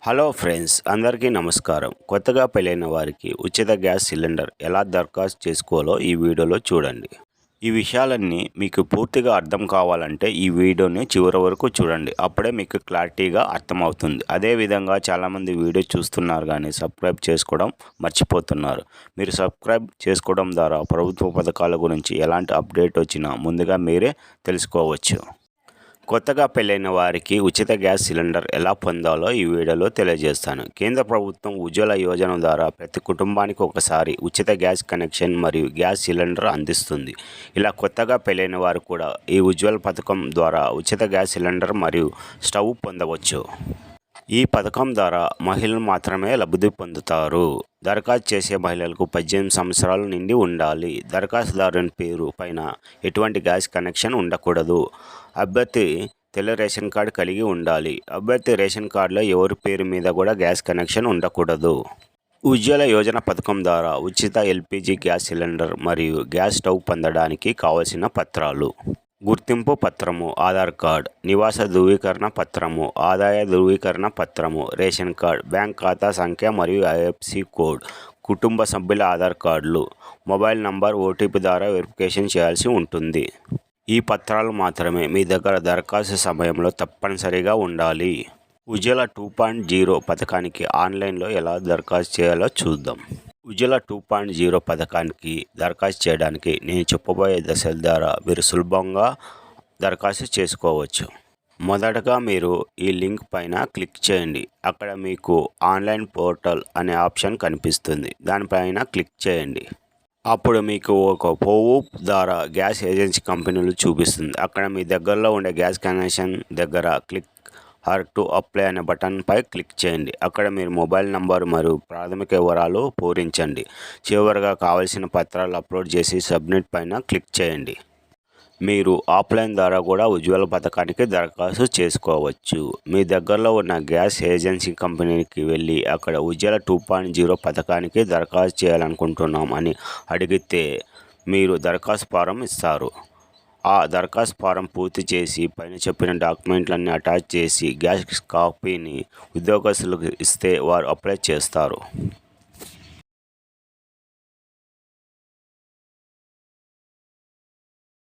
Hello friends, అందరికీ నమస్కారం. కొత్తగా పెళ్ళైన వారికి ఉచిత గ్యాస్ సిలిండర్ ఎలా దరఖాస్తు చేసుకోవాలో ఈ వీడియోలో చూడండి. ఈ విషయాలన్నీ మీకు పూర్తిగా అర్థం కావాలంటే ఈ వీడియోని చివరి వరకు చూడండి. అప్పుడే మీకు క్లారిటీగా అర్థమవుతుంది. అదేవిధంగా చాలామంది వీడియో చూస్తున్నారు కానీ సబ్స్క్రైబ్ చేసుకోవడం మర్చిపోతున్నారు. మీరు సబ్స్క్రైబ్ చేసుకోవడం ద్వారా ప్రభుత్వ పథకాల గురించి ఎలాంటి అప్డేట్ వచ్చినా ముందుగా మీరే తెలుసుకోవచ్చు. కొత్తగా పెళ్ళైన వారికి ఉచిత గ్యాస్ సిలిండర్ ఎలా పొందాలో ఈ వీడియోలో తెలియజేస్తాను. కేంద్ర ప్రభుత్వం ఉజ్వల యోజన ద్వారా ప్రతి కుటుంబానికి ఒకసారి ఉచిత గ్యాస్ కనెక్షన్ మరియు గ్యాస్ సిలిండర్ అందిస్తుంది. ఇలా కొత్తగా పెళ్ళైన వారు కూడా ఈ ఉజ్వల పథకం ద్వారా ఉచిత గ్యాస్ సిలిండర్ మరియు స్టవ్ పొందవచ్చు. ఈ పథకం ద్వారా మహిళలు మాత్రమే లబ్ధి పొందుతారు. దరఖాస్తు చేసే మహిళలకు 18 సంవత్సరాలు నిండి ఉండాలి. దరఖాస్తుదారుని పేరు పైన ఎటువంటి గ్యాస్ కనెక్షన్ ఉండకూడదు. అభ్యర్థి తెల్ల రేషన్ కార్డు కలిగి ఉండాలి. అభ్యర్థి రేషన్ కార్డులో ఎవరి పేరు మీద కూడా గ్యాస్ కనెక్షన్ ఉండకూడదు. ఉజ్వల యోజన పథకం ద్వారా ఉచిత ఎల్పిజి గ్యాస్ సిలిండర్ మరియు గ్యాస్ స్టవ్ పొందడానికి కావలసిన పత్రాలు: గుర్తింపు పత్రము, ఆధార్ కార్డ్, నివాస ధృవీకరణ పత్రము, ఆదాయ ధృవీకరణ పత్రము, రేషన్ కార్డ్, బ్యాంక్ ఖాతా సంఖ్య మరియు ఐఎఫ్ఎస్సి కోడ్, కుటుంబ సభ్యుల ఆధార్ కార్డులు, మొబైల్ నంబర్, ఓటీపీ ద్వారా వెరిఫికేషన్ చేయాల్సి ఉంటుంది. ఈ పత్రాలు మాత్రమే మీ దగ్గర దరఖాస్తు సమయంలో తప్పనిసరిగా ఉండాలి. ఉజ్వల 2.0 పథకానికి ఆన్లైన్లో ఎలా దరఖాస్తు చేయాలో చూద్దాం. ఉజ్వల 2.0 పథకానికి దరఖాస్తు చేయడానికి నేను చెప్పబోయే దశల ద్వారా మీరు సులభంగా దరఖాస్తు చేసుకోవచ్చు. మొదటగా మీరు ఈ లింక్ పైన క్లిక్ చేయండి. అక్కడ మీకు ఆన్లైన్ పోర్టల్ అనే ఆప్షన్ కనిపిస్తుంది. దానిపైన క్లిక్ చేయండి. అప్పుడు మీకు ఒక పోప్ ద్వారా గ్యాస్ ఏజెన్సీ కంపెనీలు చూపిస్తుంది. అక్కడ మీ దగ్గరలో ఉండే గ్యాస్ కనెక్షన్ దగ్గర క్లిక్ ఆర్ టు అప్లై అనే బటన్పై క్లిక్ చేయండి. అక్కడ మీరు మొబైల్ నంబర్ మరియు ప్రాథమిక వివరాలు పూరించండి. చివరిగా కావలసిన పత్రాలు అప్లోడ్ చేసి సబ్మిట్ పైన క్లిక్ చేయండి. మీరు ఆఫ్లైన్ ద్వారా కూడా ఉజ్వల పథకానికి దరఖాస్తు చేసుకోవచ్చు. మీ దగ్గరలో ఉన్న గ్యాస్ ఏజెన్సీ కంపెనీకి వెళ్ళి అక్కడ ఉజ్వల 2.0 పథకానికి దరఖాస్తు చేయాలనుకుంటున్నాం అని అడిగితే మీరు దరఖాస్తు ఫారం ఇస్తారు. ఆ దరఖాస్తు ఫారం పూర్తి చేసి పైన చెప్పిన డాక్యుమెంట్లన్నీ అటాచ్ చేసి గ్యాస్ కాపీని ఉద్యోగస్తులకు ఇస్తే వారు అప్లై చేస్తారు.